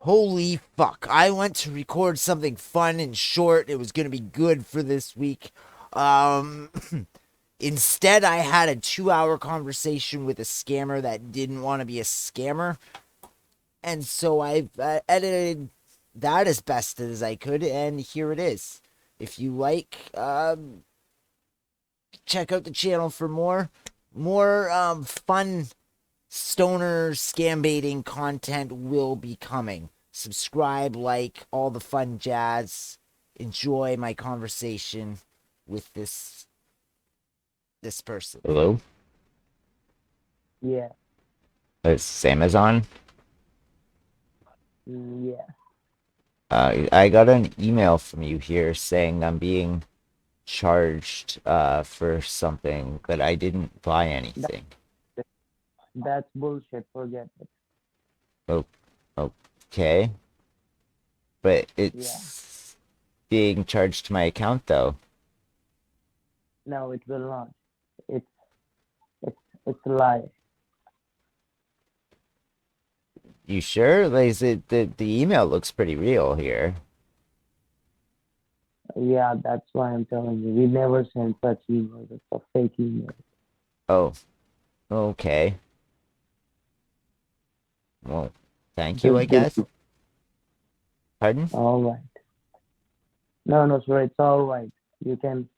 Holy fuck. I went to record something fun and short. It was going to be good for this week. Um, Instead, I had a 2 hour conversation with a scammer that didn't want to be a scammer. And so I edited that as best as I could, and here it is. If you like, check out the channel for more fun stoner scam baiting content will be coming. Subscribe, like, all the fun jazz. Enjoy my conversation with this person. Hello, Yeah, it's Amazon. yeah. I got an email from you here saying I'm being charged for something, but I didn't buy That, anything. that's bullshit. Forget it. Oh, okay, but Yeah. it's being charged to my account though. No, it will not. It's it's it's a lie. You sure? Like, is it the email looks pretty real here? Yeah, that's why I'm telling you. We never send such emails. It's a fake email. Oh, okay. Well, thank you, I Just guess. delete. Pardon? All right. No, no, sir. It's all right. You can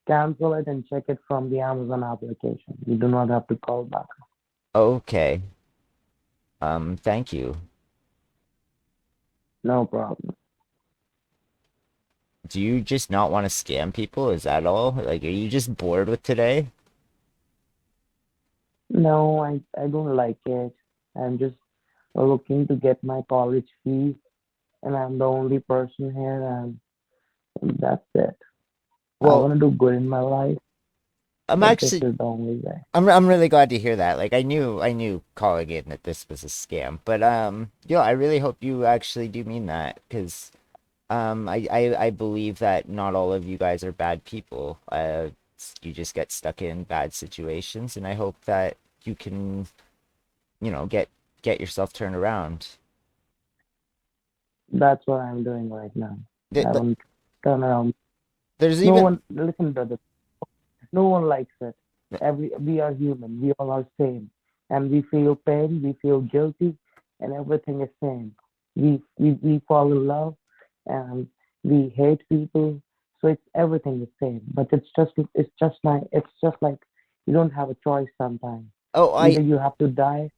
cancel it and check it from the Amazon application. You do not have to call back. Okay. Thank you. No problem. Do you just not want to scam people? Is that all? Like, are you just bored with today? No, I don't like it. I'm just looking to get my college fees, and I'm the only person here, and that's it. I Well, want to do good in my life, I'm but this actually is the only way. I'm really glad to hear that. Like, I knew calling in that this was a scam, but I really hope you actually do mean that, because I believe that not all of you guys are bad people. You just get stuck in bad situations, and I hope that you can, get yourself turned around. That's what I'm doing right now. Th- I th- want to turn around. There's No even one, listen, brother. No one likes it. We are human. We all are same, and we feel pain. We feel guilty, and everything is same. We fall in love, and we hate people. So it's everything is same. But it's just like you don't have a choice sometimes. oh Either you have to die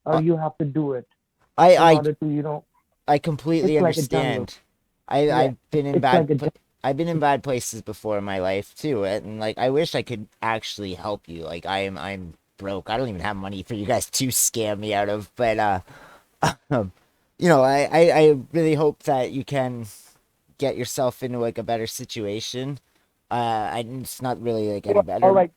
or uh, you have to do it I in I order to I completely it's like a jungle. understand. I Yeah, I've been in it's like a jungle. I've been in bad places before in my life too, and like I wish I could actually help you. Like I'm broke. I don't even have money for you guys to scam me out of. But um, I really hope that you can get yourself into like a better situation. It's not really like any All better. right,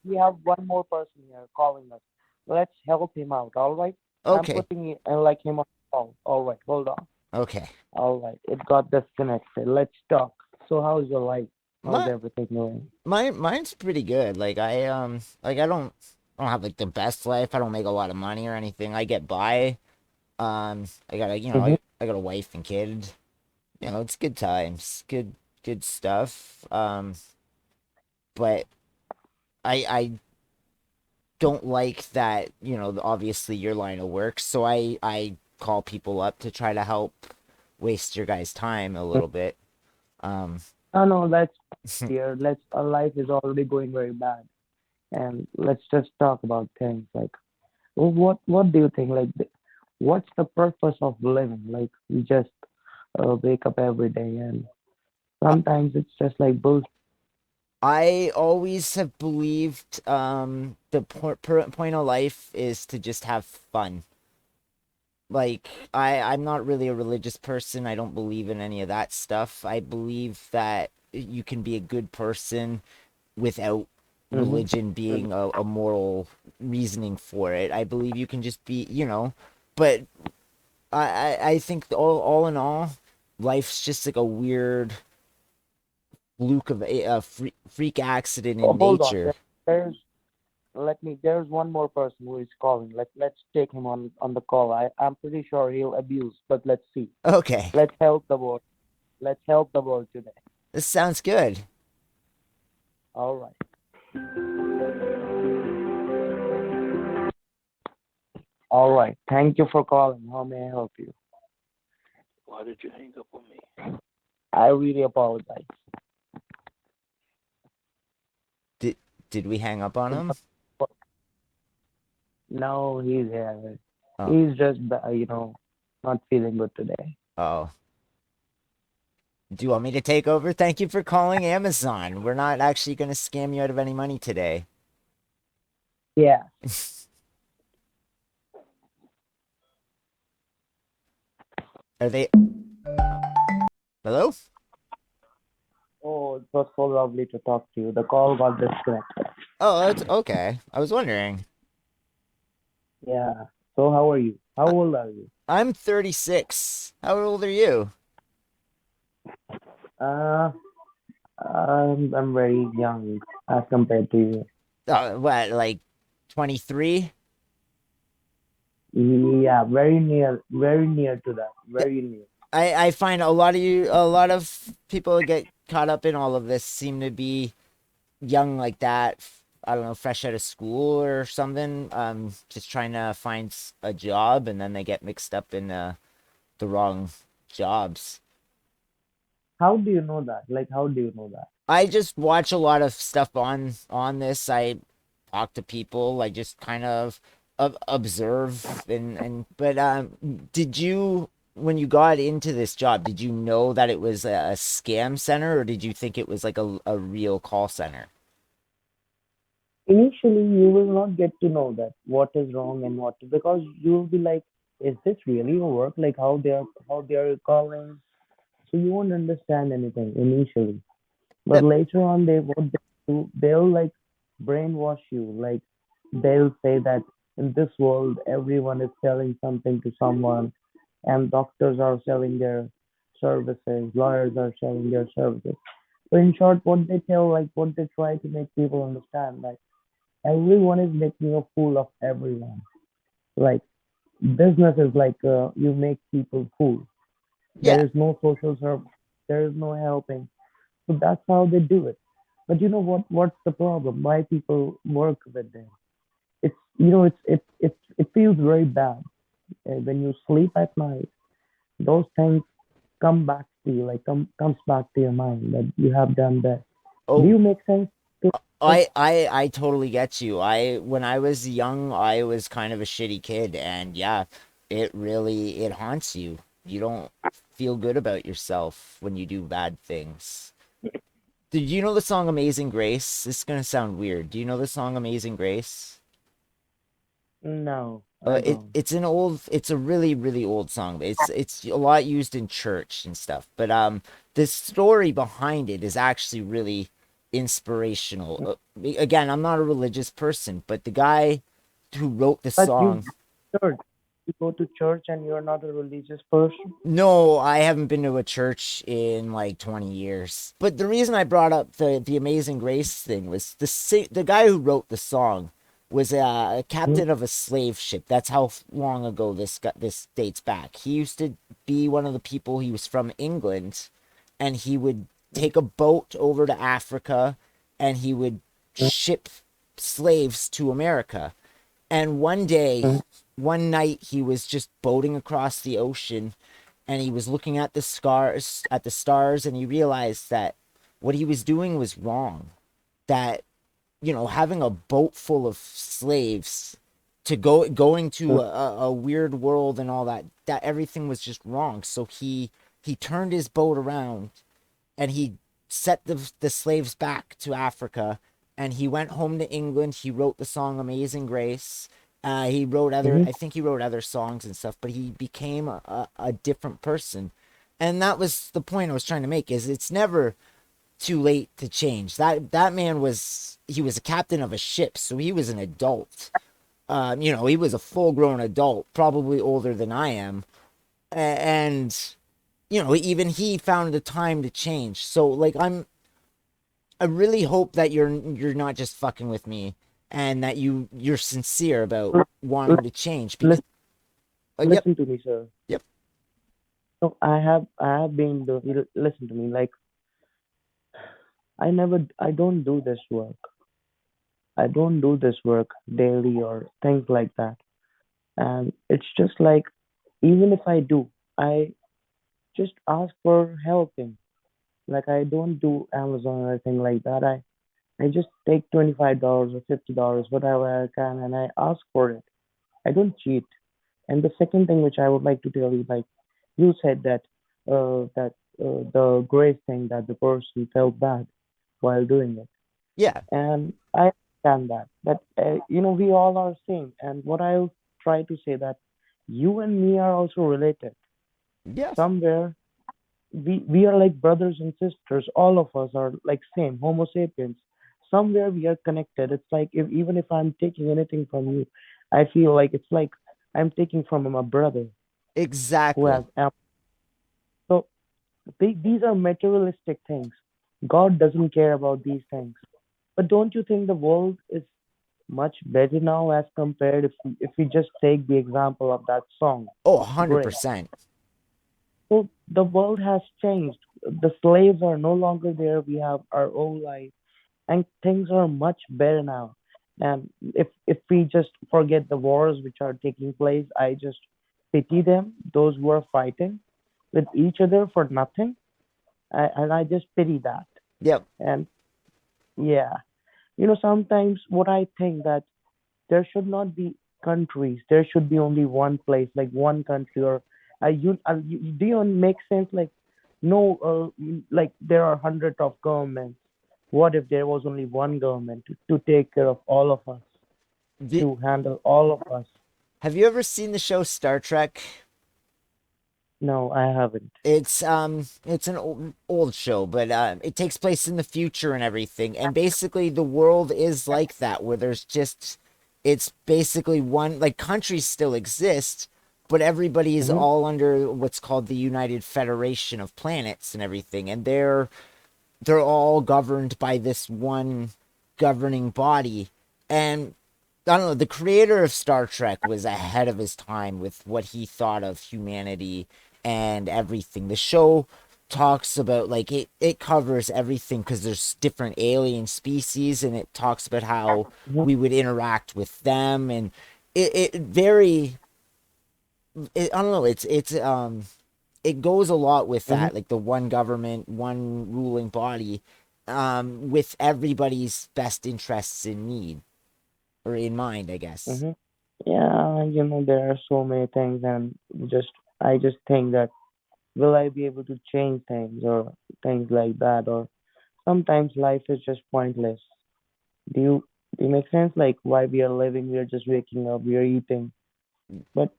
we have one more person here calling us. Let's help him out. All right, I'm Okay, putting it like him on call. All right, hold on. okay. All right, it got disconnected. Let's talk. So how's your life? How's My everything going? mine's pretty good. Like I don't have like the best life. I don't make a lot of money or anything. I get by. I got a Mm-hmm. I got a wife and kid. It's good times, good stuff. But I don't like that. Obviously your line of work. So I call people up to try to help waste your guys' time a little bit. Um, No, no, let's here. Let's our life is already going very bad, and let's just talk about things like what do you think? Like, what's the purpose of living? Like, we just wake up every day, and sometimes it's just like bullshit. I always have believed the point of life is to just have fun. Like I'm not really a religious person. I don't believe in any of that stuff. I believe that you can be a good person without Mm-hmm. religion being a moral reasoning for it. I believe you can just be. But I think all in all, life's just like a weird fluke of a freak accident in Hold on. nature. There's let me. There's one more person who is calling. Let's take him on the call. I'm pretty sure he'll abuse, but let's see. Okay, Let's help the world. Let's help the world today. this sounds good. All right. All right. Thank you for calling. How may I help you? Why did you hang up on me? I really apologize. Did we hang up on him? No, he's here. Oh, He's just, not feeling good today. oh. Do you want me to take over? Thank you for calling Amazon. We're not actually going to scam you out of any money today. Yeah. Are they? Hello? Oh, it was so lovely to talk to you. The call got disconnected. Oh, that's okay. I was wondering. Yeah. So how are you? How old are you? I'm 36. How old are you? Uh, I'm very young as compared to you. What, like 23? Yeah, very near to that. Very near. I find a lot of people that get caught up in all of this seem to be young like that. I don't know, fresh out of school or something. Just trying to find a job, and then they get mixed up in the wrong jobs. How do you know that? Like, how do you know that? I just watch a lot of stuff on this. I talk to people. I just kind of observe and but did you when you got into this job, did you know that it was a scam center or did you think it was like a real call center? Initially, you will not get to know that what is wrong and what because you will be like, is this really your work? Like how they are calling. So you won't understand anything initially. But That later on, what they do, they'll like brainwash you. Like they'll say that in this world, everyone is selling something to someone, and doctors are selling their services, lawyers are selling their services. So in short, what they tell, like what they try to make people understand, like everyone is making a fool of everyone. Like business is like you make people fool. yeah. There is no social service. There is no helping. So that's how they do it. But you know what? What's the problem? Why people work with them? It's it feels very bad when you sleep at night. Those things come back to you, like comes back to your mind that you have done that. Do Oh, you make sense to this? I totally get you. I when I was young, I was kind of a shitty kid and yeah, it haunts you. You don't feel good about yourself when you do bad things. Did you know the song Amazing Grace? This is gonna sound weird. Do you know the song Amazing Grace? No, I don't. It's a really old song. It's a lot used in church and stuff. But the story behind it is actually really inspirational. Again, I'm not a religious person, but the guy who wrote the But you song. church. You go to church and you're not a religious person. No, I haven't been to a church in like 20 years. But the reason I brought up the Amazing Grace thing was the guy who wrote the song was a Hmm? captain of a slave ship. That's how long ago this dates back. He used to be one of the people. He was from England, and he would take a boat over to Africa, and he would ship slaves to America. And one day, Hmm? one night, he was just boating across the ocean and he was looking at the stars, and he realized that what he was doing was wrong. That, having a boat full of slaves to going to a weird world and all that everything was just wrong. So he turned his boat around and he set the slaves back to Africa, and he went home to England. He wrote the song Amazing Grace. He wrote other, Hmm? I think he wrote other songs and stuff, but he became a different person. And that was the point I was trying to make is it's never too late to change. That man he was a captain of a ship, so he was an adult. He was a full grown adult, probably older than I am. And even he found the time to change. So like I really hope that you're not just fucking with me and that you're sincere about L- wanting to change. Because Listen, yep, listen to me, sir. yep, So I have been listen to me. Like I don't do this work. I don't do this work daily or things like that. And it's just like even if I do, I just ask for helping. Like I don't do Amazon or anything like that. I just take $25 or $50, whatever I can, and I ask for it. I don't cheat. And the second thing which I would like to tell you, like you said that the grace thing that the person felt bad while doing it, yeah, and I understand that. But we all are same. And what I try to say that you and me are also related yeah, somewhere. We are like brothers and sisters. All of us are like same Homo sapiens. Somewhere we are connected. It's like if even if I'm taking anything from you, I feel like it's like I'm taking from my brother who has exactly. so these are materialistic things. God doesn't care about these things. But don't you think the world is much better now as compared if we just take the example of that song, Oh, Grace? 100%. So the world has changed. The slaves are no longer there. We have our own life, and things are much better now. And if we just forget the wars which are taking place, I just pity them, those who are fighting with each other for nothing, and I just pity that. Yep. And yeah, sometimes what I think that there should not be countries. There should be only one place, like one country, or do you make sense? Like, no, like there are hundreds of governments. What if there was only one government to take care of all of us, The, to handle all of us? have you ever seen the show Star Trek? No, I haven't. It's an old show, but it takes place in the future and everything. And basically, the world is like that, where there's just, it's basically one, like countries still exist, but everybody is Hmm. all under what's called the United Federation of Planets and everything, and they're all governed by this one governing body. And I don't know, the creator of Star Trek was ahead of his time with what he thought of humanity and everything. The show talks about like it covers everything because there's different alien species, and it talks about how Hmm. we would interact with them. And it very I don't know, it goes a lot with Hmm. that, like the one government, one ruling body, with everybody's best interests in need or in mind, I guess. Hmm. Yeah, there are so many things, and I just think that will I be able to change things or things like that, or sometimes life is just pointless. Do you do you make sense? Like why we are living, we are just waking up, we are eating, but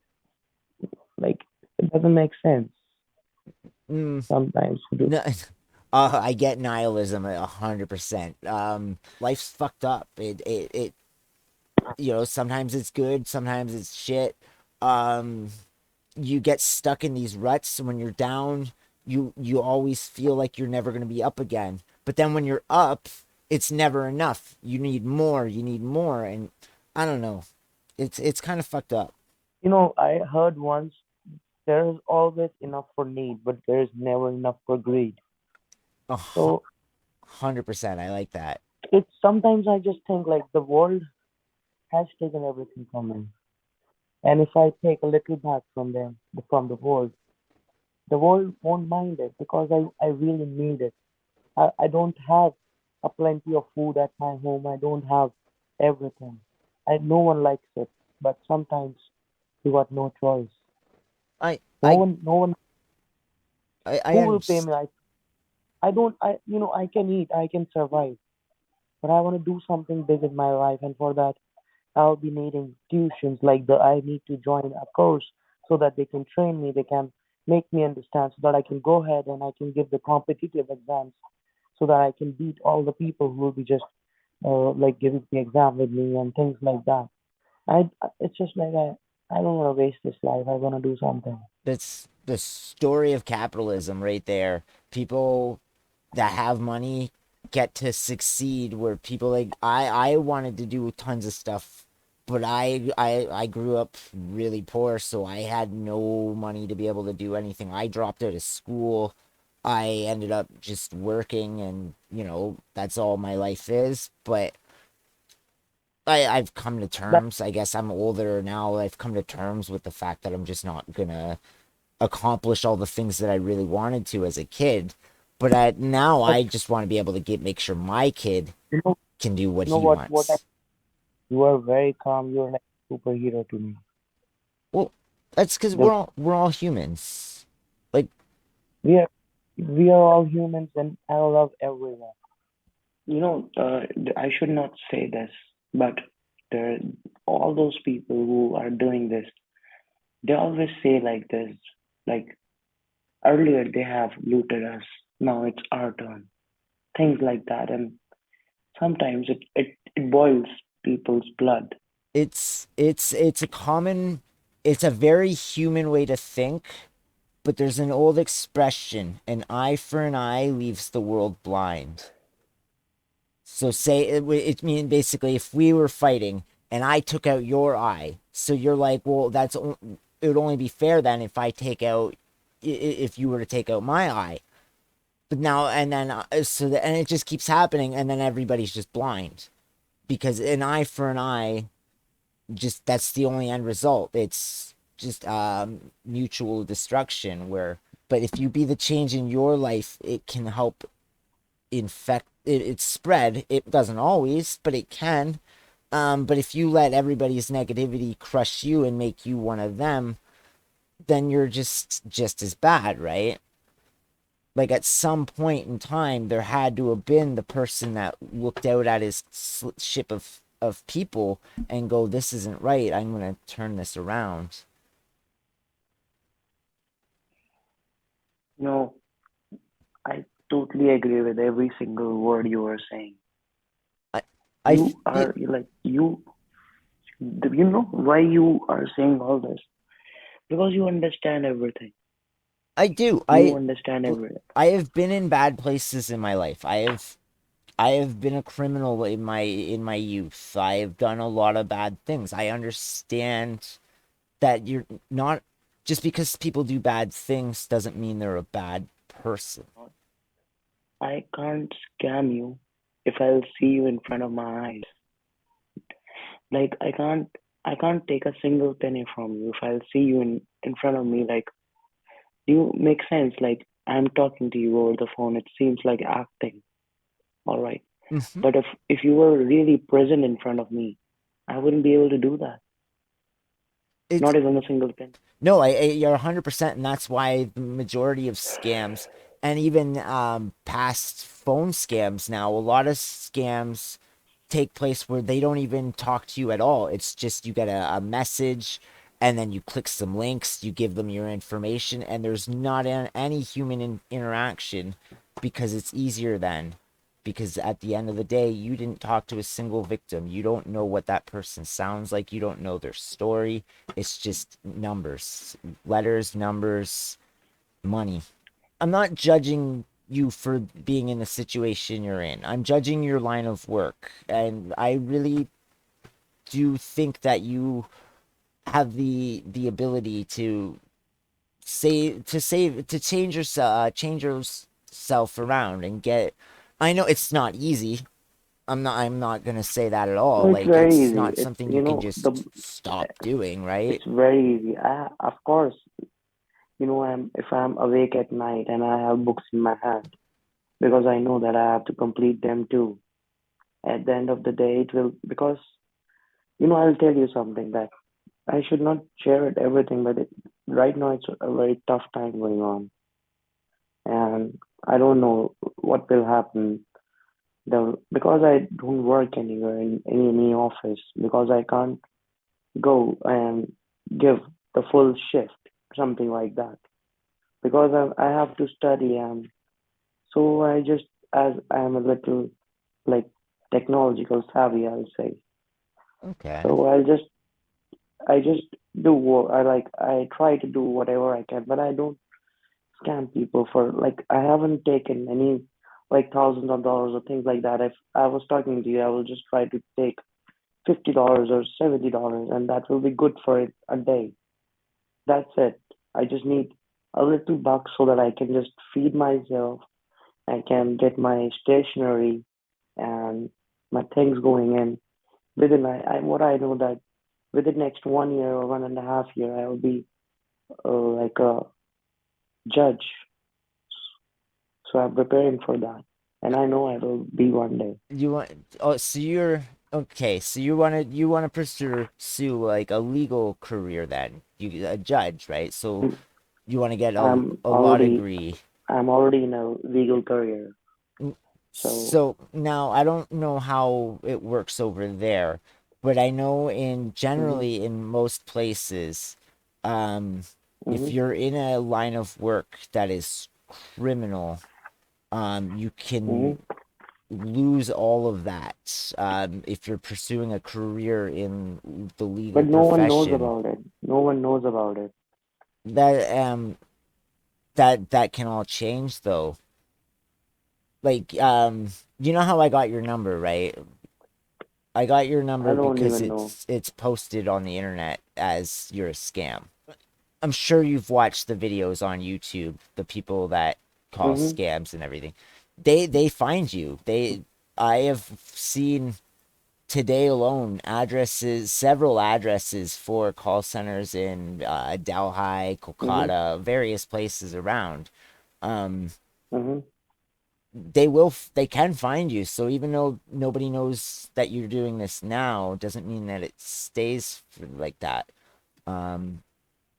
like it doesn't make sense Mm, sometimes. no, I get nihilism 100%. Life's fucked up. Sometimes it's good, sometimes it's shit. Um, you get stuck in these ruts, and when you're down, you always feel like you're never going to be up again. But then when you're up, it's never enough. You need more, and I don't know. It's kind of fucked up. I heard once there is always enough for need, but there is never enough for greed. A 100%. I like that. It's sometimes I just think like the world has taken everything from me, and if I take a little back from the world won't mind it because I really need it. I don't have a plenty of food at my home. I don't have everything. No one likes it, but sometimes you got no choice. I No I one, no one I who will pay understand. me. I don't, I can eat, I can survive, but I want to do something big in my life, and for that, I'll be needing tuitions. I need to join a course so that they can train me, they can make me understand, so that I can go ahead and I can give the competitive exams, so that I can beat all the people who will be just like giving the exam with me and things like that. It's just like I don't want to waste this life. I want to do something. That's the story of capitalism right there. People that have money get to succeed, where people like I wanted to do tons of stuff, but I grew up really poor, so I had no money to be able to do anything. I dropped out of school. I ended up just working, and that's all my life is. But I've come to That terms. I guess I'm older now. I've come to terms with the fact that I'm just not gonna accomplish all the things that I really wanted to as a kid. But now but I just want to be able to make sure my kid you know, can do what you know he wants. you are very calm. You're like a superhero to me. Well, that's because The, we're all humans. Like, we are we are all humans, and I love everyone. I should not say this, but there, all those people who are doing this, they always say like this, like earlier they have looted us, now it's our turn. Things like that, and sometimes it boils people's blood. it's a very human way to think. But there's an old expression: an eye for an eye leaves the world blind. So say it mean basically, if we were fighting and I took out your eye, so you're like, well, it would only be fair then if I take out if you were to take out my eye. But now and then, and it just keeps happening, and then everybody's just blind because an eye for an eye, just that's the only end result. It's just mutual destruction. But if you be the change in your life, it can help it's spread. It doesn't always, but it can. But if you let everybody's negativity crush you and make you one of them, then you're just as bad, right? Like at some point in time, there had to have been the person that looked out at his ship of people and go, "This isn't right. I'm gonna turn this around." No, I totally agree with every single word you were saying. I I You feel are like you know why you are saying all this? Because you understand everything. I do. You understand everything. I have been in bad places in my life. I have been a criminal in my youth. I have done a lot of bad things. I understand that you're not just because people do bad things doesn't mean they're a bad person. I can't scam you if I'll see you in front of my eyes. Like I can't take a single penny from you if I'll see you in front of me. Like you make sense. Like I'm talking to you over the phone. It seems like acting. All right. Hmm. But if you were really present in front of me, I wouldn't be able to do that. It's Not even a single penny. No, you're 100%, and that's why the majority of scams and even past phone scams now, a lot of scams take place where they don't even talk to you at all. It's just you get a message, and then you click some links, you give them your information, and there's not any human interaction because it's easier then. Because at the end of the day, you didn't talk to a single victim. You don't know what that person sounds like. You don't know their story. It's just numbers, letters, numbers, money. I'm not judging you for being in the situation you're in. I'm judging your line of work. And I really do think that you have the ability to change yourself around and get. I know it's not easy. I'm not gonna say that at all. No, it's Like very it's easy. not It's something you can the just stop doing, right? it's very easy. Of course, if I'm awake at night and I have books in my hand because I know that I have to complete them too. At the end of the day, it will because I'll tell you something that I should not share it everything, but right now it's a very tough time going on, and I don't know what will happen. Because I don't work anywhere in any office because I can't go and give the full shift, something like that. Because I have to study, and so I just as I am a little like technological savvy, I'll say. Okay. So I just do what I try to do whatever I can, but I don't scam people for like I haven't taken any like thousands of dollars or things like that. If I was talking to you, I will just try to take $50 or $70, and that will be good for it a day. That's it. I just need a little buck so that I can just feed myself. I can get my stationery and my things going in. Within what I know that within next 1 year or 1.5 year, I will be like a judge. So I'm preparing for that, and I know I will be one day. You want oh so you're okay, so you want to pursue like a legal career then. You a judge, right? So Mm, you want to get I'm a law already degree. I'm already in a legal career. N- So So now I don't know how it works over there, but I know in mhm generally in most places, um, if mhm you're in a line of work that is criminal, you can mhm. lose all of that. If you're pursuing a career in the legal But no one knows profession, about it. No one knows about it. that that can all change though. Like you know how I got your number, right? I got your I number don't because even know. it's posted on the internet as you're a scam. I'm sure you've watched the videos on YouTube, the people that call Mhm scams and everything. They find you. I have seen today alone addresses, several addresses for call centers in Delhi, mhm Kolkata, various places around. Um, mhm they can find you. So even though nobody knows that you're doing this now, doesn't mean that it stays like that. Um,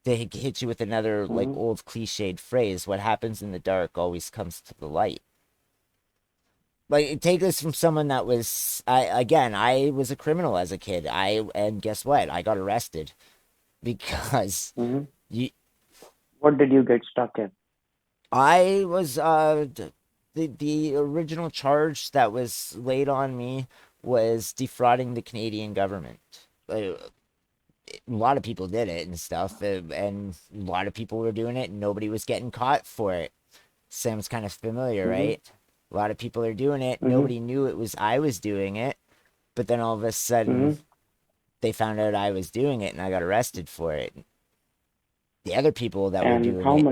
they hit you with another like mhm old cliched phrase: "What happens in the dark always comes to the light." Like take this from someone that was I was a criminal as a kid. And guess what? I got arrested because mhm. you What did you get stuck in? I was the original charge that was laid on me was defrauding the Canadian government. A lot of people did it and stuff, and a lot of people were doing it, and nobody was getting caught for it. Sounds kind of familiar, Mhm right? A lot of people are doing it. mhm Nobody knew it was I was doing it, but then all of a sudden mhm. they found out I was doing it, and I got arrested for it. The other people that were And doing it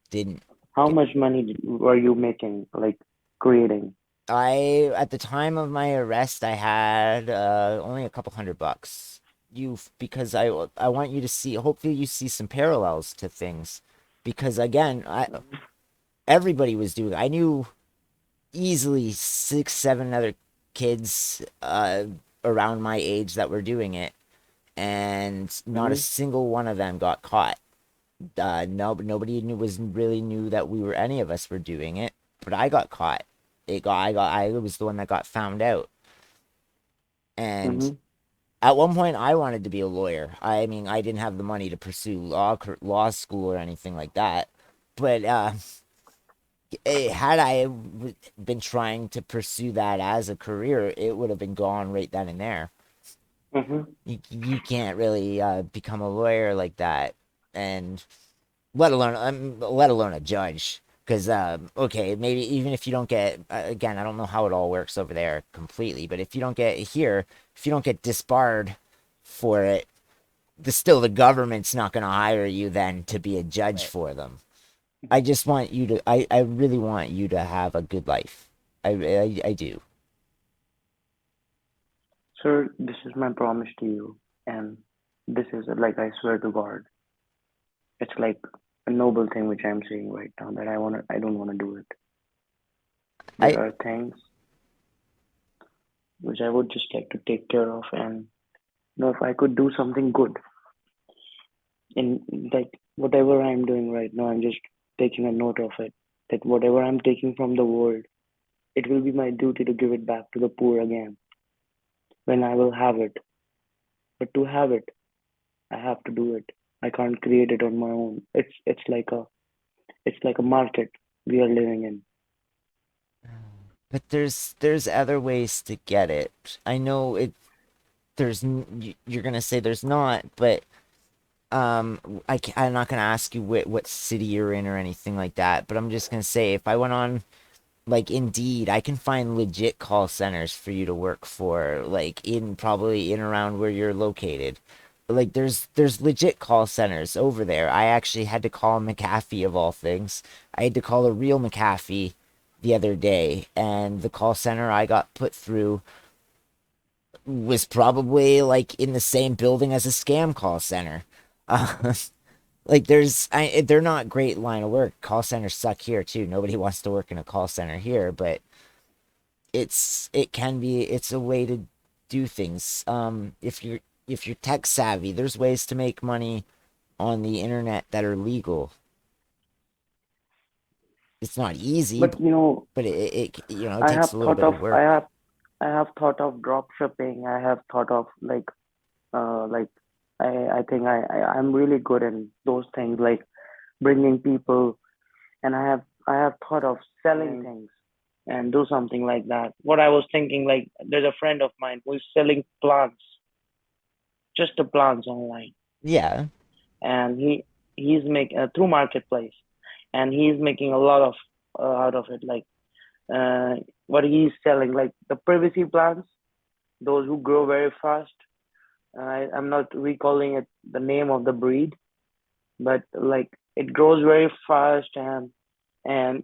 didn't. how much money were you making, like creating? At the time of my arrest, I had only a couple $100. Because I want you to see. Hopefully, you see some parallels to things, because again, everybody was doing. I knew easily 6, 7 other kids around my age that were doing it, and not a Mhm single one of them got caught. No, nobody knew that we were any of us were doing it, but I got caught. I was the one that got found out. And mhm at one point, I wanted to be a lawyer. I mean, I didn't have the money to pursue law school or anything like that. But had been trying to pursue that as a career, it would have been gone right then and there. mhm. You can't really become a lawyer like that, and let alone a judge. Because okay, maybe even if you don't get again, I don't know how it all works over there completely, but if you don't get here, if you don't get disbarred for it, the government's not going to hire you then to be a judge for them. I just want you to. I really want you to have a good life. I do. Sir, this is my promise to you, and this is like I swear to God, it's like a noble thing which I'm saying right now that I don't wanna do it. I There are things which I would just like to take care of, and if I could do something good in like whatever I'm doing right now, I'm just taking a note of it. That whatever I'm taking from the world, it will be my duty to give it back to the poor again when I will have it. But to have it, I have to do it. I can't create it on my own. It's like a market we are living in. but there's other ways to get it. I know it. You're gonna say there's not, but I'm not gonna ask you what city you're in or anything like that. But I'm just gonna say if I went on like Indeed, I can find legit call centers for you to work for, like in probably in around where you're located. Like there's legit call centers over there. I actually had to call McAfee of all things. I had to call a real McAfee the other day, and the call center I got put through was probably like in the same building as a scam call center. Uh, like they're not great line of work. Call centers suck here too. Nobody wants to work in a call center here, but it's a way to do things. If you're tech savvy, there's ways to make money on the internet that are legal. It's not easy, But you know, but it I takes have a little thought bit of of I work. have I have thought of drop shipping. I have thought of like I think I'm really good in those things like bringing people, and I have thought of selling things and do something like that. What I was thinking, like, there's a friend of mine who is selling plants, just the plants online, Yeah. and he's making through marketplace, and he's making a lot of out of it. Like uh, what he's selling, like the privacy plants, those who grow very fast. I'm not recalling it the name of the breed, but like it grows very fast and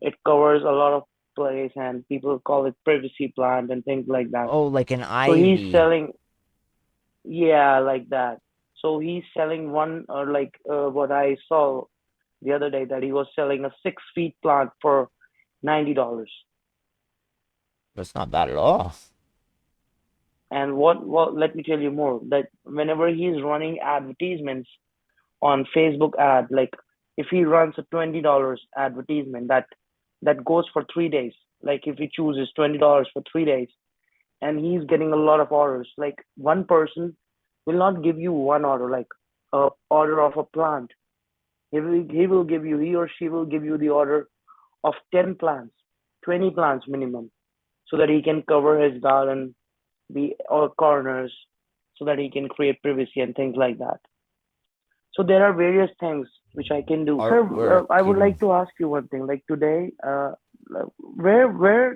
it covers a lot of place and people call it privacy plant and things like that. Oh, like an So he's ivy. selling, yeah, like that. So he's selling one or like what I saw the other day that he was selling a 6 feet plant for $90. That's not bad at all. And what let me tell you more that whenever he's running advertisements on Facebook ad, like if he runs a $20 advertisement that goes for 3 days, like if he chooses $20 for 3 days, and he's getting a lot of orders, like one person will not give you one order, like a order of a plant. He will give you he or she will give you the order of 10 plants, 20 plants minimum, so that he can cover his garden, the all corners, so that he can create privacy and things like that. So there are various things which I can do. Sir, Artwork I would and like to ask you one thing. Like today,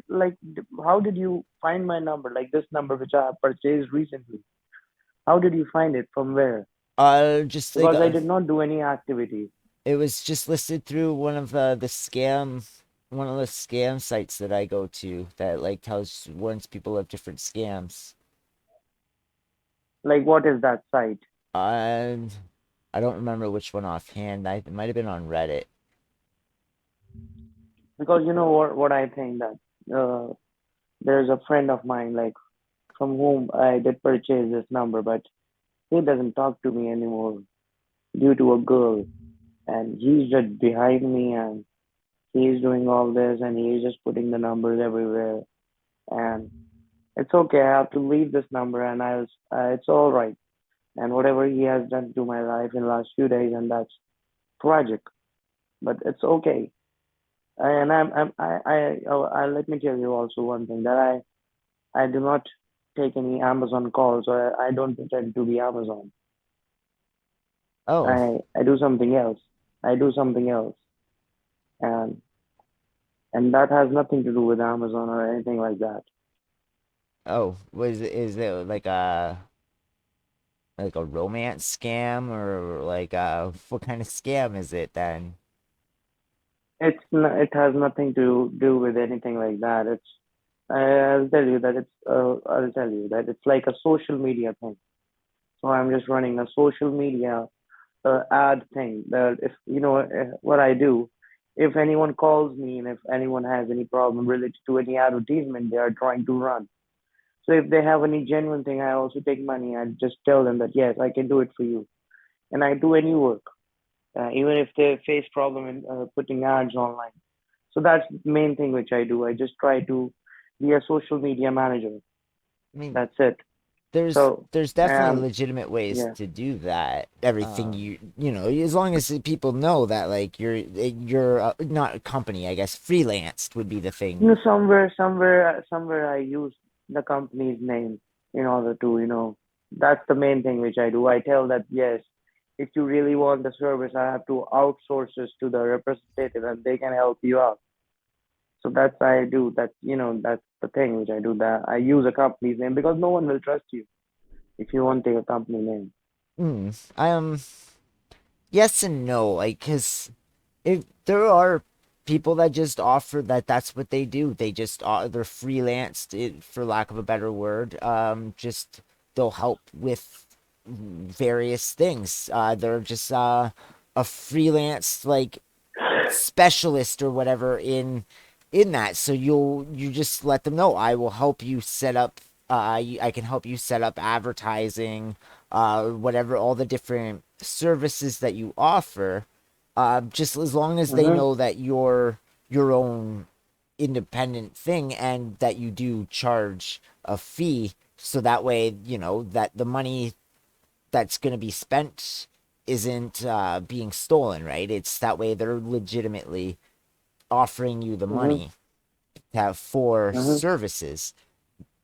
like, how did you find my number? Like this number which I have purchased recently. How did you find it? From where? just like Because I did not do any activity. it was just listed through one of the scam sites that I go to that like warns people of different scams. Like, what is that site? And I don't remember which one offhand. It might have been on Reddit. Because you know what I think that there's a friend of mine like from whom I did purchase this number, but he doesn't talk to me anymore due to a girl, and he's just behind me and he's doing all this and he's just putting the numbers everywhere, and it's okay. I have to leave this number, and it's all right. And whatever he has done to my life in the last few days, and that's tragic, but it's okay. And let me tell you also one thing that I do not take any Amazon calls, or I don't pretend to be Amazon. Oh, I do something else. I do something else, and and that has nothing to do with Amazon or anything like that. oh, was is it like a romance scam or like what kind of scam is it then? It has nothing to do with anything like that. I'll tell you that it's like a social media thing. So I'm just running a social media ad thing. That if you know what I do, if anyone calls me and if anyone has any problem related to any advertisement they are trying to run. So if they have any genuine thing, I also take money. I just tell them that yes, I can do it for you, and I do any work, even if they face problem in putting ads online. So that's the main thing which I do. I just try to be a social media manager. I mean, That's it. there's So, there's definitely and legitimate ways yeah, to do that. Everything as long as people know that like you're not a company, I guess freelanced would be the thing. somewhere I use the company's name in order to, that's the main thing which I do. I tell that yes, if you really want the service, I have to outsource this to the representative and they can help you out. So that's I do. That's the thing which I do. That I use a company's name because no one will trust you if you won't take a company name. I yes and no, like, cause if there are people that just offer that's what they do. They just they're freelanced, for lack of a better word. Just they'll help with various things. They're just a freelance like specialist or whatever in that. So you just let them know I will help you set up. I can help you set up advertising, whatever, all the different services that you offer. Just as long as they Mhm. know that you're your own independent thing and that you do charge a fee, so that way that the money that's going to be spent isn't being stolen, right? It's that way they're legitimately offering you the Mhm. money to have for Mhm. services.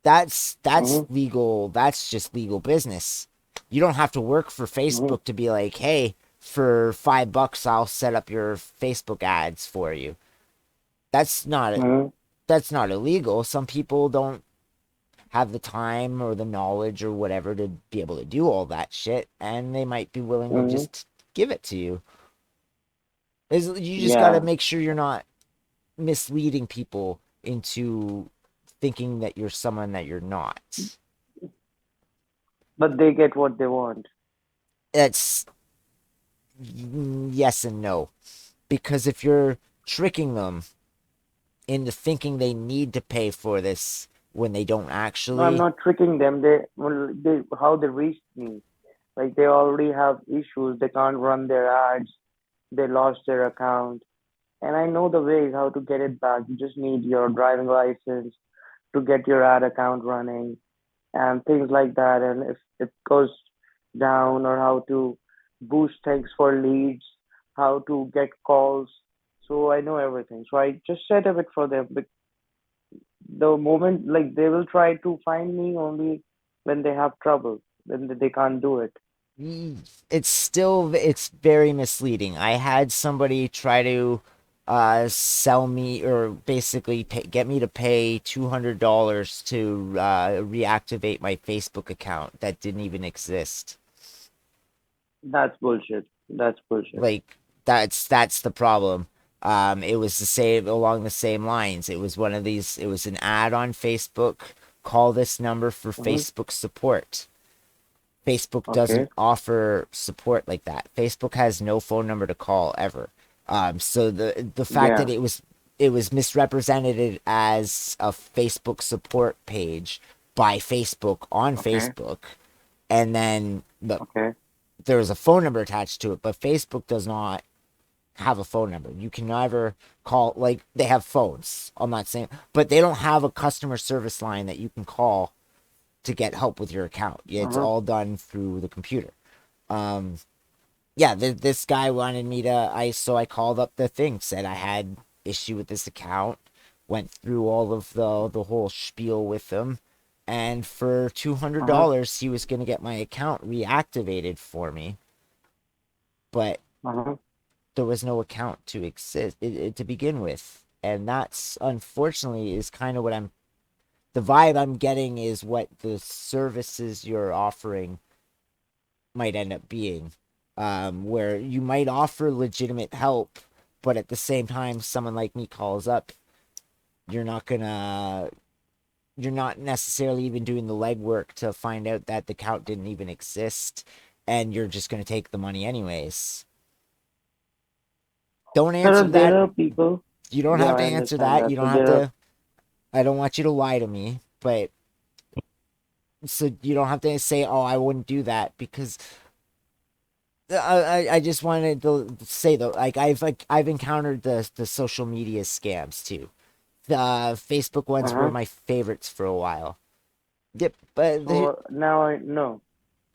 That's Mhm. legal. That's just legal business. You don't have to work for Mhm. Facebook to be like, hey, for $5 I'll set up your Facebook ads for you. That's not Mhm. that's not illegal. Some people don't have the time or the knowledge or whatever to be able to do all that shit, and they might be willing to Mhm. just give it to you. You just got to Yeah, make sure you're not misleading people into thinking that you're someone that you're not. but they get what they want. It's yes and no. Because if you're tricking them into thinking they need to pay for this when they don't No, I'm actually, not tricking them. They how they reached me. Like they already have issues. They can't run their ads. They lost their account. And I know the ways how to get it back. You just need your driving license to get your ad account running and things like that. And if it goes down, or how to boost things for leads, how to get calls. So I know everything. So I just set up it for them. But the moment, like, they will try to find me only when they have trouble, when they can't do it. it's very misleading. I had somebody try to sell me or basically get me to pay $200 to reactivate my Facebook account that didn't even exist. That's bullshit. That's bullshit. Like that's the problem. It was the same along the same lines. It was one of these. It was an ad on Facebook. Call this number for Mm-hmm. Facebook support. Facebook Okay. doesn't offer support like that. Facebook has no phone number to call ever. So the fact Yeah. that it was misrepresented as a Facebook support page by Facebook on Okay. Facebook, and then Okay. there was a phone number attached to it, but Facebook does not have a phone number. You can never call, like, they have phones. I'm not saying, but they don't have a customer service line that you can call to get help with your account. It's Uh-huh. all done through the computer. Um, yeah, this guy wanted me to, so I called up the thing, said I had issue with this account, went through all of the whole spiel with him, and for two hundred Uh-huh. dollars he was gonna get my account reactivated for me, but Uh-huh. there was no account to exist to begin with, and that's unfortunately is kind of what I'm. The vibe I'm getting is what the services you're offering might end up being, where you might offer legitimate help, but at the same time, someone like me calls up, you're not gonna. You're not necessarily even doing the legwork to find out that the account didn't even exist, and you're just gonna take the money anyways. Don't answer There that. are people. You don't Yeah, have to I answer understand that. that. You So don't have there are. to. I don't want you to lie to me, but so you don't have to say, "Oh, I wouldn't do that," because I just wanted to say though, like I've encountered the social media scams too. The Facebook ones were Uh-huh. my favorites for a while. Yep, but So now I know.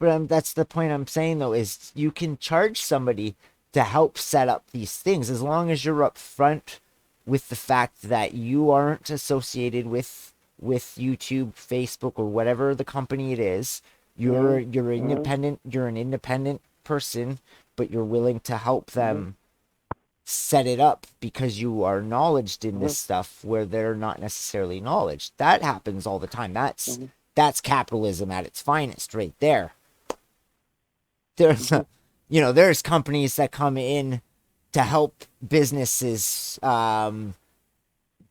that's the point I'm saying though, is you can charge somebody to help set up these things as long as you're upfront with the fact that you aren't associated with YouTube, Facebook, or whatever the company it is. You're Mm-hmm. you're Mm-hmm. independent. You're an independent person, but you're willing to help Mm-hmm. them set it up because you are knowledged in this Mm-hmm. stuff where they're not necessarily knowledge. That happens all the time. That's Mm-hmm. that's capitalism at its finest right there. There's Mm-hmm. there's companies that come in to help businesses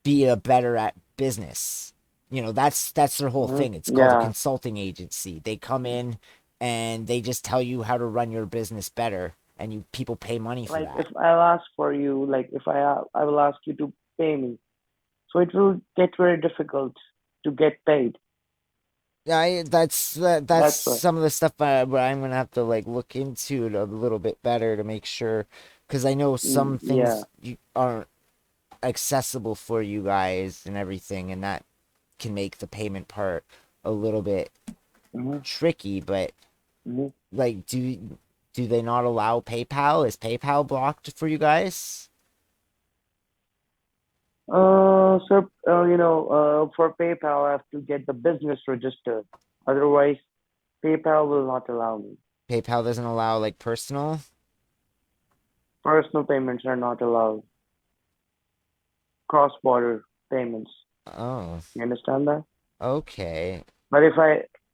be a better at business. That's their whole thing. It's called a Yeah. consulting agency. They come in and they just tell you how to run your business better, and people pay money for Like if that. I'll ask for you, like if I will ask you to pay me, so it will get very difficult to get paid. That's That's why. some of the stuff where I'm gonna have to like look into it a little bit better to make sure, because I know some Yeah. things aren't accessible for you guys and everything, and that can make the payment part a little bit Mm-hmm. tricky. But Mm-hmm. like, do they not allow PayPal? Is PayPal blocked for you guys? So for PayPal, I have to get the business registered. Otherwise, PayPal will not allow me. PayPal doesn't allow like personal. Personal payments are not allowed. Cross-border payments. Oh, You understand that? okay. But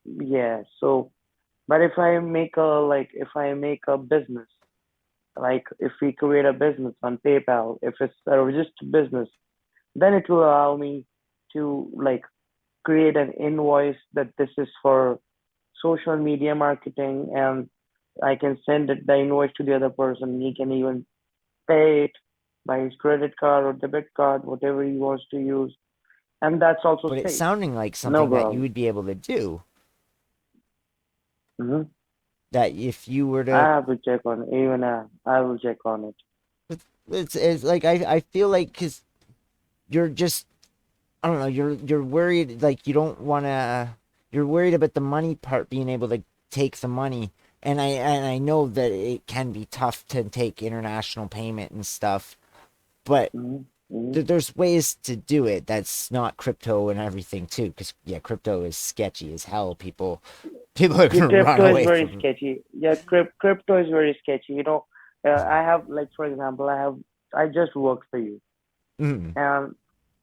yeah, so, but if I make a business, like if we create a business on PayPal, if it's a registered business, then it will allow me to like create an invoice that this is for social media marketing, and I can send the invoice to the other person. He can even pay it by his credit card or debit card, whatever he wants to use, and that's also But it's safe. sounding like No something that you problem. would be able to do. Hmm. That if you were I to, have to check on it. Even I will check on it. it's like I feel like because you're just, I don't know, you're worried, like you don't want to, you're worried about the money part, being able to take the money. And I know that it can be tough to take international payment and stuff, but Hmm. Hmm. there's ways to do it that's not crypto and everything too, because yeah, crypto is sketchy as hell. People are Yeah, gonna run crypto is away very from. sketchy. Yeah, crypto is very sketchy. I have, like, for example, I just work for you, Mm. and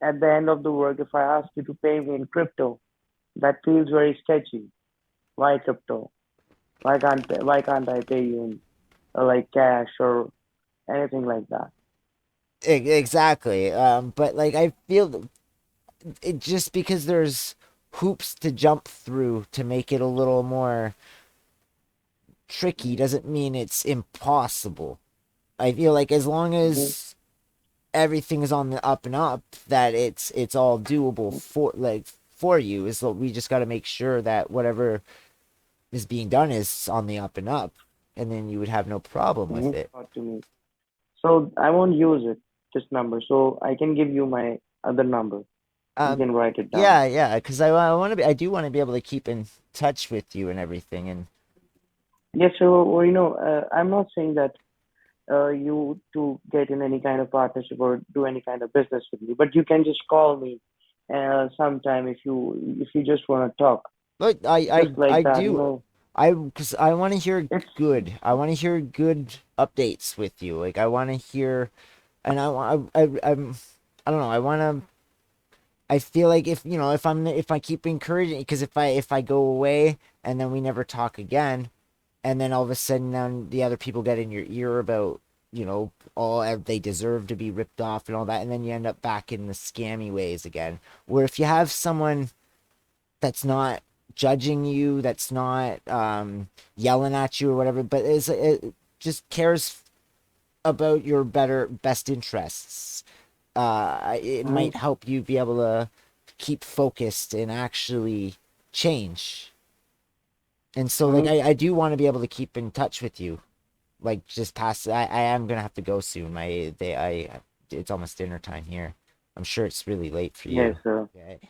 at the end of the work, if I ask you to pay me in crypto, that feels very sketchy. Why crypto? Why can't I pay you in like cash or anything like that? Exactly. But like I feel it, just because there's hoops to jump through to make it a little more tricky doesn't mean it's impossible. I feel like as long Mm-hmm. as everything is on the up and up, that it's all doable for you. Is that we just got to make sure that whatever is being done is on the up and up, and then you would have no problem with Mm-hmm. it. Got to me. So I won't use this number. So I can give you my other number. You Um, can write it down. yeah, because I want to be, I do want to be able to keep in touch with you and everything, and Yes, so well, I'm not saying that you to get in any kind of partnership or do any kind of business with me, but you can just call me sometime if you just want to talk, but just I like that. do, because I want to hear It's good. I want to hear good updates with you. Like I want to hear, and I don't know. I want to. I feel like if I keep encouraging, because if I go away and then we never talk again, and then all of a sudden then the other people get in your ear about all they deserve to be ripped off and all that, and then you end up back in the scammy ways again. Where if you have someone that's not judging you, that's not yelling at you or whatever, but it just cares about your best interests, it Mhm. might help you be able to keep focused and actually change. And so like Mhm. I do want to be able to keep in touch with you. Like just past, I am gonna have to go soon. It's almost dinner time here. I'm sure it's really late for Yes, you. sir. Okay.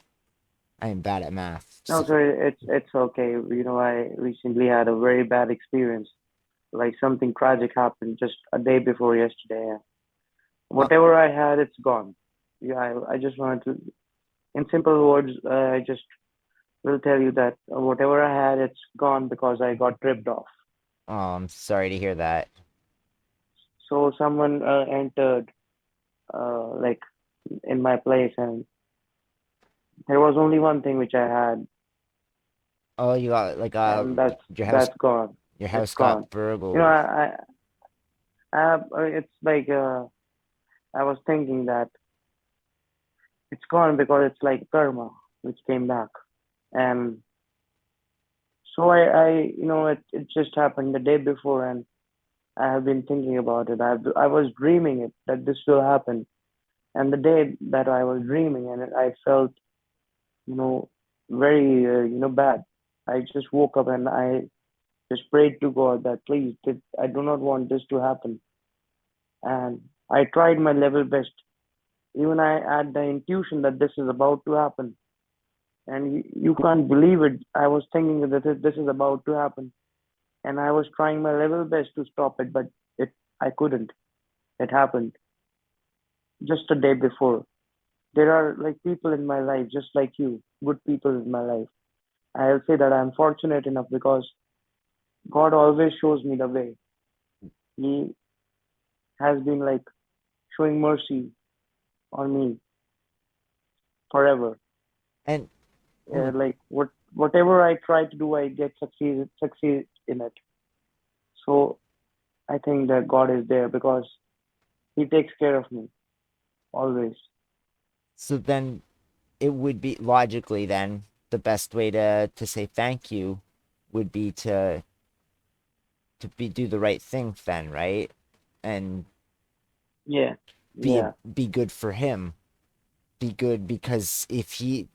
I am bad at math. No, So, sir, it's okay. I recently had a very bad experience. Like something tragic happened just a day before yesterday. uh, Whatever I had, it's gone. Yeah, I just wanted to, in simple words, I just will tell you that whatever I had, it's gone because I got ripped off. oh, I'm sorry to hear that. So someone entered like in my place, and there was only one thing which I had, Oh, you got like and your house that's gone. your It's house got gone. You know, burgled. it's like I was thinking that it's gone because it's like karma which came back, and so it just happened the day before, and I have been thinking about it. I was dreaming it that this will happen, and the day that I was dreaming, and I felt, you know, very bad. I just woke up and I just prayed to God that please, I do not want this to happen, and I tried my level best. Even I had the intuition that this is about to happen, and you can't believe it. I was thinking that this is about to happen, and I was trying my level best to stop it, but I couldn't. It happened just a day before. There are like people in my life, just like you, good people in my life. I'll say that I'm fortunate enough because God always shows me the way. He has been like showing mercy on me forever. And mm, Like whatever I try to do, I get succeed in it. So I think that God is there because He takes care of me always. so then it would be logically then the best way to say thank you would be to do the right thing then, right? And Yeah, be yeah, be good for him. Be good because if he,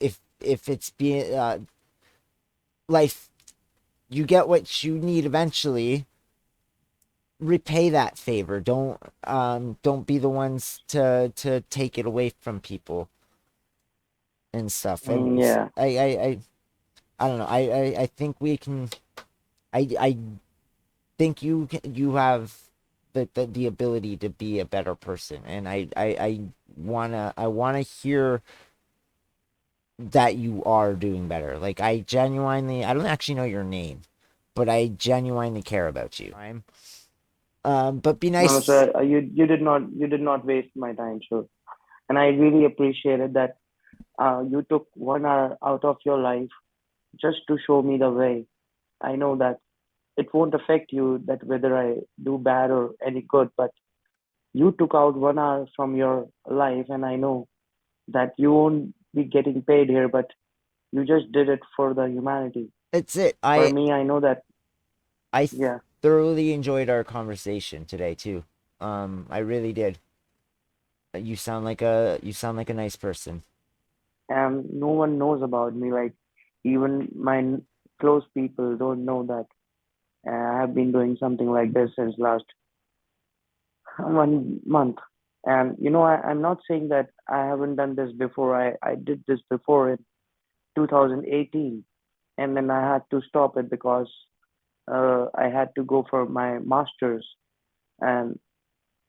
if it's being life, you get what you need eventually. Repay that favor. Don't be the ones to take it away from people and stuff. And yeah. I don't know. I think we can. I think you have the ability to be a better person, and I wanna hear that you are doing better. Like I don't actually know your name, but I genuinely care about you. But be No, nice. sir, you did not waste my time, sir. And I really appreciated that you took 1 hour out of your life just to show me the way. I know that it won't affect you that whether I do bad or any good, but you took out 1 hour from your life, and I know that you won't be getting paid here, but you just did it for the humanity. It's it. For me, I know that, I yeah, thoroughly enjoyed our conversation today too. I really did. You sound like a nice person. and no one knows about me. Like, even my close people don't know that I have been doing something like this since last 1 month. And I'm not saying that I haven't done this before. I did this before in 2018, and then I had to stop it because I had to go for my master's. And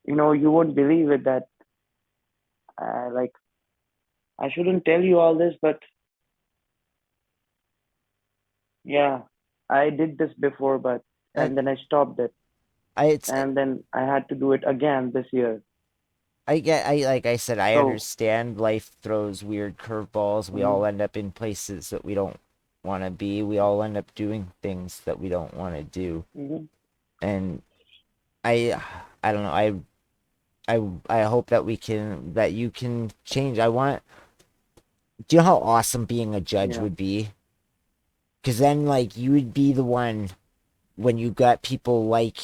you won't believe it that like I shouldn't tell you all this, but yeah, I did this before, but And and then I stopped it, I it's and then I had to do it again this year. I like I said, I So, understand life throws weird curveballs. We all mm, end up in places that we don't want to be. We all end up doing things that we don't want to do. mhm, And I I don't know. I hope that you can change. Do you know how awesome being a judge yeah, would be? Cuz then like you would be the one when you got people like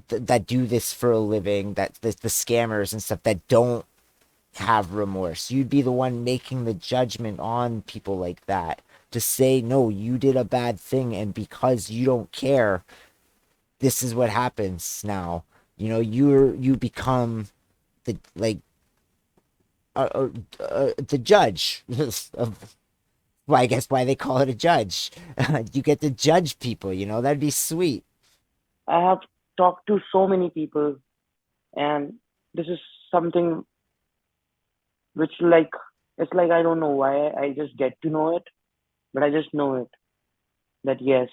that do this for a living, that the scammers and stuff that don't have remorse. You'd be the one making the judgment on people like that to say, no, you did a bad thing, and because you don't care, this is what happens now. You become the like the judge of. Well, I guess why they call it a judge. You get to judge people. That'd be sweet. I have talked to so many people, and this is something which like it's like I don't know why I just get to know it, but I just know it that yes,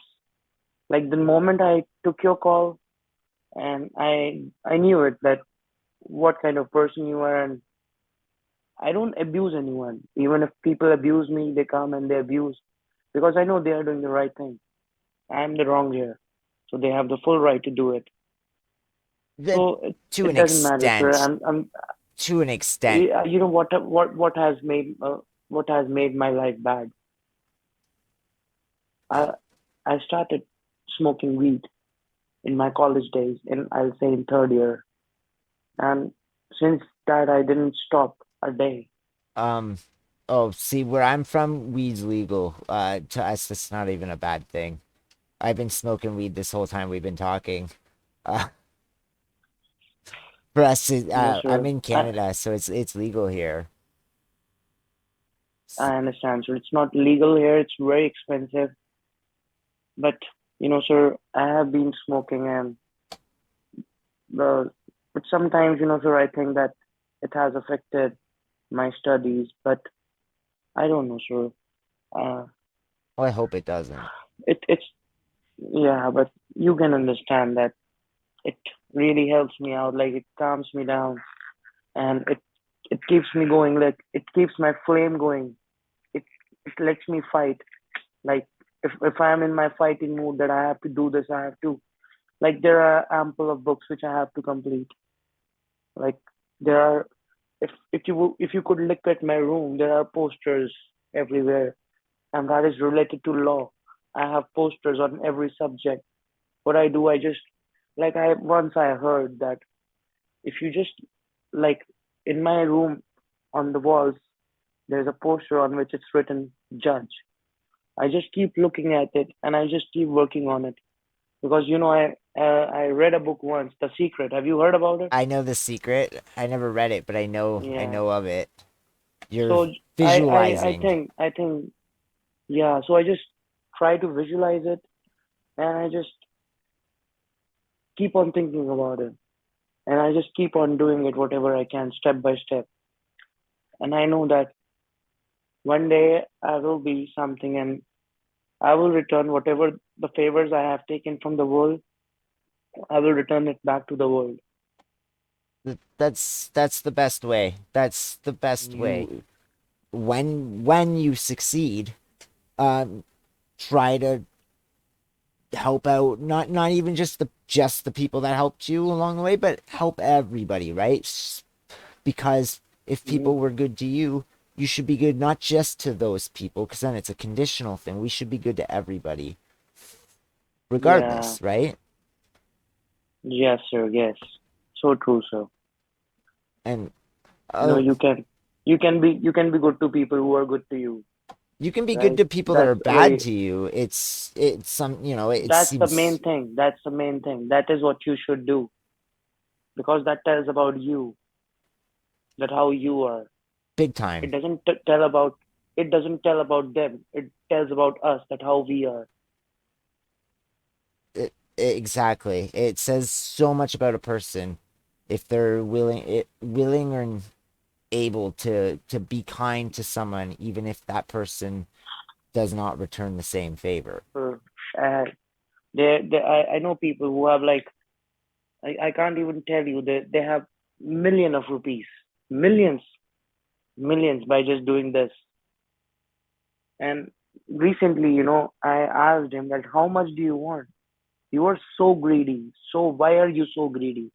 like the moment I took your call, and I knew it that what kind of person you are, and I don't abuse anyone. Even if people abuse me, they come and they abuse because I know they are doing the right thing. I'm the wrong here, so they have the full right to do it. That, So to it an doesn't matter, sir. extent, I'm to an extent. you know what has made my life bad. I I started smoking weed in my college days, in I'll say in third year, and since that I didn't stop a day. Um, oh, see, where I'm from, weed's legal. To us, it's not even a bad thing. I've been smoking weed this whole time we've been talking. Uh, for us, Yes, I'm sir. in Canada, so it's legal here. I understand, sir. It's not legal here. It's very expensive, but sir, I have been smoking, and the but sometimes, sir, I think that it has affected my studies, but I don't know, sir. Uh, Well, I hope it doesn't. it's yeah, but you can understand that it really helps me out. Like it calms me down, and it keeps me going. Like it keeps my flame going. It it lets me fight. Like if I'm in my fighting mood that I have to do this, I have to. Like there are ample of books which I have to complete. Like there are if you could look at my room, there are posters everywhere, and that is related to law. I have posters on every subject. What I do, I just like I once I heard that if you just like in my room on the walls, there's a poster on which it's written judge. I just keep looking at it and I just keep working on it because I read a book once, The Secret. Have you heard about it? I know The Secret. I never read it, but I Yeah. know of it. You're So I visualizing. think yeah. So I just try to visualize it and I just keep on thinking about it and I just keep on doing it whatever I can step by step. And I know that one day I will be something and I will return whatever the favors I have taken from the world. I will return it back to the world. That's the best way. That's the best way. You, When you succeed, um, try to help out not even just the people that helped you along the way, but help everybody, right? Because if you people were good to you, you should be good not just to those people, because then it's a conditional thing. We should be good to everybody, yeah, regardless, right? yes, sir, yes. So true, sir. And You know, uh, you can be good to people who are good to you, you can be good right? to people that That's are bad very to you. It's some, it that's the main seems thing. That's the main thing. That is what you should do because that tells about you, that how you are. big It time. doesn't tell about it doesn't tell about them. It tells about us, that how we are. Exactly. It says so much about a person if they're willing or able to be kind to someone, even if that person does not return the same favor. Uh, uh, I know people who have like I can't even tell you they have million of rupees, millions, millions by just doing this. And recently, I asked him that how much do you want? You are so greedy. So why are you so greedy?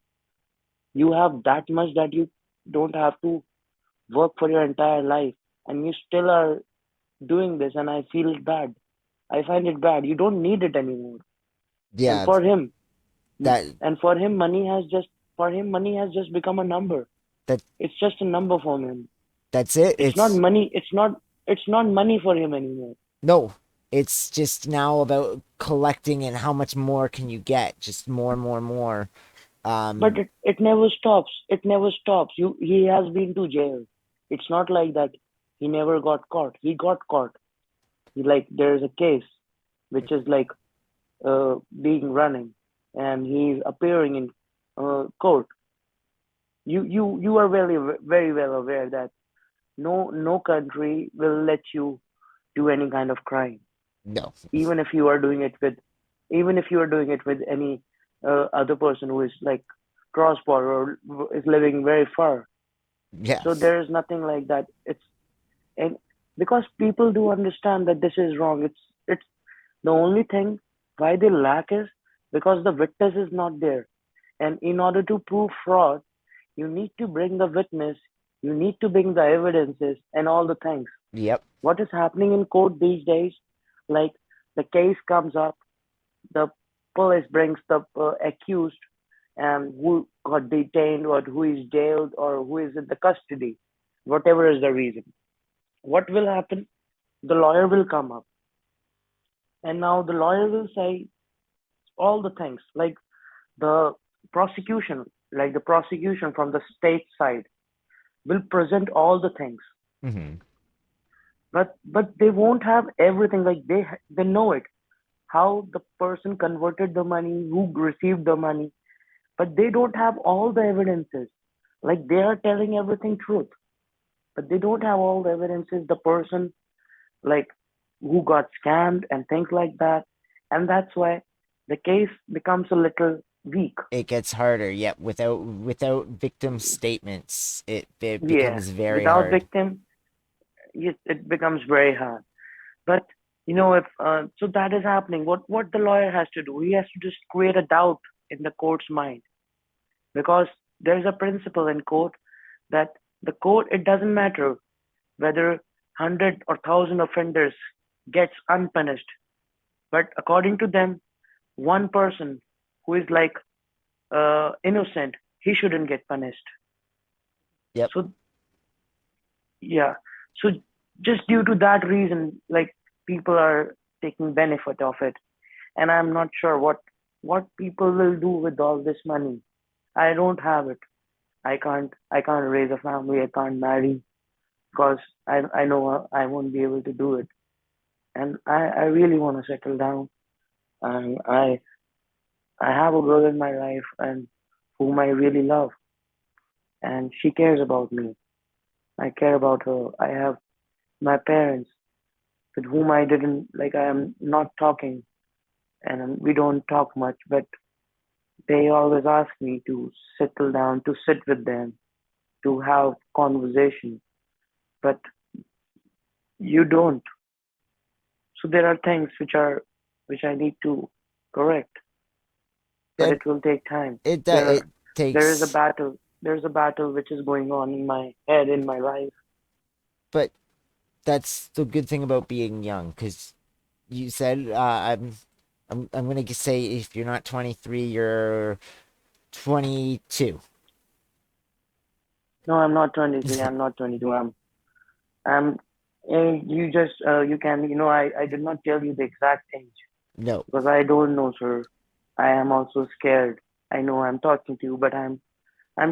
You have that much that you don't have to work for your entire life, and you still are doing this. And I feel bad. I find it bad. You don't need it anymore. And Yeah, for him, that and for him, money has just become a number. that It's just a number for him. that's it. It's not money. It's not money for him anymore. No, it's just now about collecting and how much more can you get? Just more and more and more. But Um, it never stops. It never stops. He has been to jail. It's not like that he never got caught. He got caught. Like there's a case which is like being running, and he's appearing in court. You are very well aware that no country will let you do any kind of crime, no. even if you are doing it with even if you are doing it with any other person who is like cross border or is living very far. So Yes. there is nothing like that. It's and because people do understand that this is wrong. It's the only thing why they lack is because the witness is not there. And in order to prove fraud, you need to bring the witness, you need to bring the evidences and all the things. Yep. What is happening in court these days? Like the case comes up, the police brings the accused and who got detained or who is jailed or who is in the custody, whatever is the reason. What will happen? The lawyer will come up, and now the lawyer will say all the things like the prosecution, like the prosecution from the state side will present all the things, Hmm. but they won't have everything. Like they know it, how the person converted the money, who received the money, but they don't have all the evidences. Like they are telling everything truth, but they don't have all the evidences. The person like who got scammed and things like that, and that's why the case becomes a little weak. It gets harder. Yep. Without victim statements, it Yeah, becomes very without hard. victim, it becomes very hard. But you know, if so, that is happening. What the lawyer has to do, he has to just create a doubt in the court's mind because there is a principle in court that the court it doesn't matter whether 100 or 1,000 offenders gets unpunished, but according to them, one person who is like innocent, he shouldn't get punished. Yep. So yeah, so just due to that reason, like people are taking benefit of it, and I'm not sure what people will do with all this money. I don't have it. I can't raise a family. I can't marry because I know I won't be able to do it. And I really want to settle down. And I have a girl in my life and whom I really love, and she cares about me. I care about her. I have my parents with whom I didn't like. I am not talking, and we don't talk much, but they always ask me to settle down, to sit with them, to have conversation. But you don't. So there are things which I need to correct, but That it will take time. it There it there is a takes. battle. There's a battle which is going on in my head, in my life. But that's the good thing about being young, because you said I'm gonna say if you're not 23, you're 22. No, I'm not 23. I'm not 22. I'm. You just you can I did not tell you the exact age No, because I don't know, sir. I am also scared. I know I'm talking to you, but I'm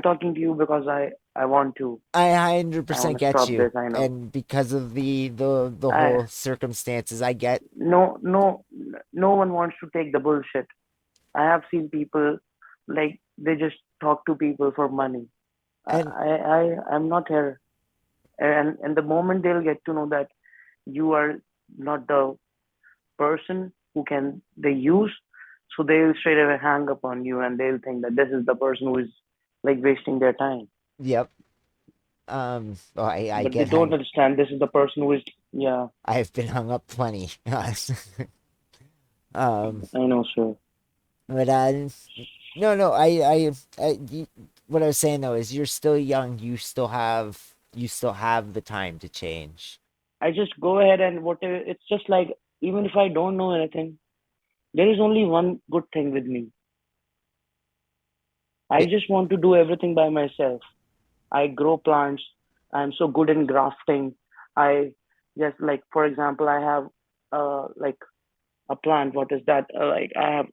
talking to you because I want to. I I want 100% to get stop you, this. I know. and because of the I whole circumstances, I get. no no one wants to take the bullshit. I have seen people like they just talk to people for money. And I'm not here, and the moment they'll get to know that you are not the person who can they use, so they'll straight away hang up on you and they'll think that this is the person who is like wasting their time. yep. Oh, I But they get don't hung. understand this is the person who is yeah, I've been hung up plenty. um, I know, sir. but no, no, what I was saying though is you're still young. You still have the time to change. I just go ahead and whatever it's just like even if I don't know anything, there is only one good thing with me. I It, just want to do everything by myself. I grow plants. I'm so good in grafting. I just like for example I have like a plant. What is that? Like I have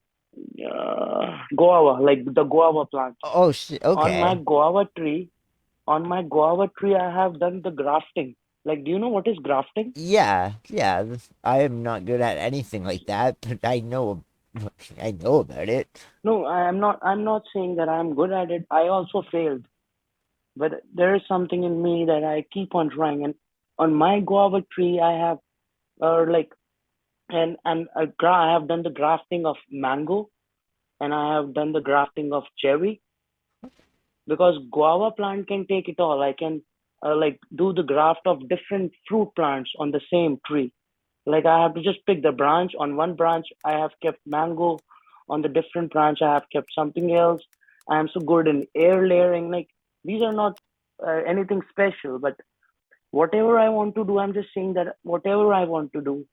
guava, like the guava plant. oh shit. On my Okay. guava tree, on my guava tree, I have done the grafting. Like, do you know what is grafting? Yeah, yeah. I am not good at anything like that, but I know about it. No, I am not. I'm not saying that I'm good at it. I also failed, but there is something in me that I keep on trying. And on my guava tree, I have like I have done the grafting of mango, and I have done the grafting of cherry, because guava plant can take it all. I can like do the graft of different fruit plants on the same tree. Like I have to just pick the branch. On one branch, I have kept mango. On the different branch, I have kept something else. I am so good in air layering. Like these are not anything special, but whatever I want to do, I'm just saying that whatever I want to do,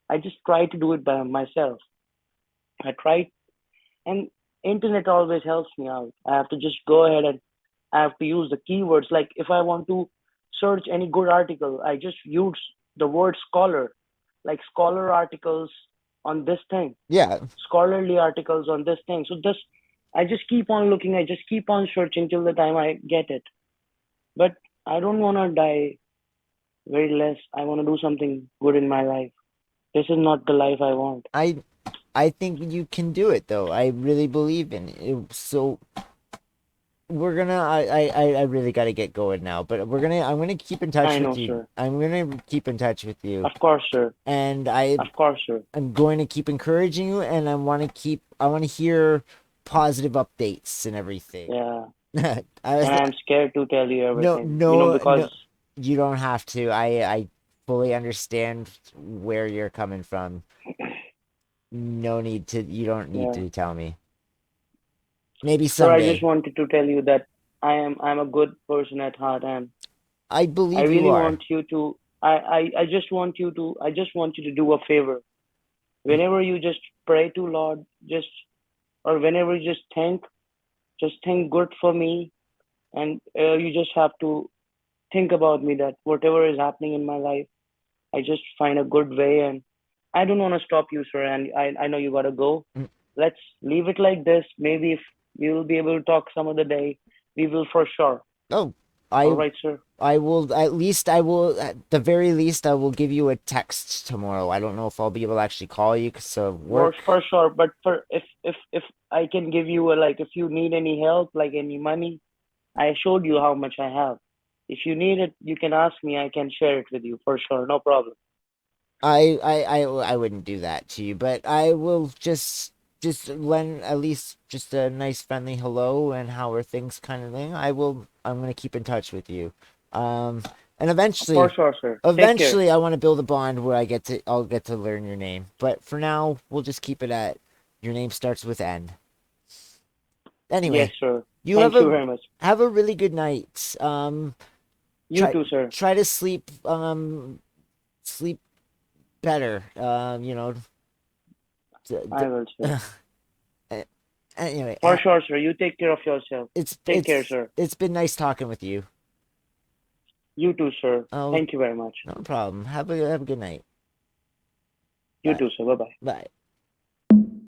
I just try to do it by myself. I try, and internet always helps me out. I have to just go ahead and I have to use the keywords. Like if I want to search any good article, I just use the word scholar, like scholar articles on this thing, Yeah. scholarly articles on this thing. So this, I just keep on looking. I just keep on searching till the time I get it. But I don't want to die very less. I want to do something good in my life. This is not the life I want. I think you can do it though. I really believe in it. So we're gonna I really gotta get going now, but I'm gonna keep in touch I with know, you. sir. I'm gonna keep in touch with you. Of course, sir. And Of course, sir. I'm going to keep encouraging you, and I want to hear positive updates and everything. Yeah. I was And I'm scared to tell you no everything. no Because no you don't have to. I fully understand where you're coming from. No need to you don't need yeah. to tell me. Maybe So I just someday. wanted to tell you that I'm a good person at heart, and I I believe you really are. want you to I just want you to do a favor. Whenever you just pray to Lord, just or whenever you just think good for me, and you just have to think about me, that whatever is happening in my life, I just find a good way. And I don't want to stop you, sir, and I know you gotta go. Mm. Let's leave it like this. Maybe if we will be able to talk some other day, we will for sure. Oh, All I right, sir. I will at the very least I will give you a text tomorrow. I don't know if I'll be able to actually call you because of work. For sure. But for if I can give you a, like, if you need any help, like any money, I showed you how much I have. If you need it, you can ask me. I can share it with you for sure. No problem. I wouldn't do that to you, but I will just lend at least just a nice friendly hello and how are things kind of thing. I'm gonna keep in touch with you. Um and For sure, sir. Take care. eventually I want to build a bond where I'll get to learn your name. But for now, we'll just keep it at your name starts with N. Yes, Anyway, sir. you Thank you very much. have a really good night. You Try too, sir. try to sleep better. I will, sir. Anyway, For sure, sir. You take care of yourself. it's Take care, sir. it's been nice talking with you. You too, sir. Oh, Thank you very much. no problem. Have a good night. You Bye. too, sir. Bye bye. Bye.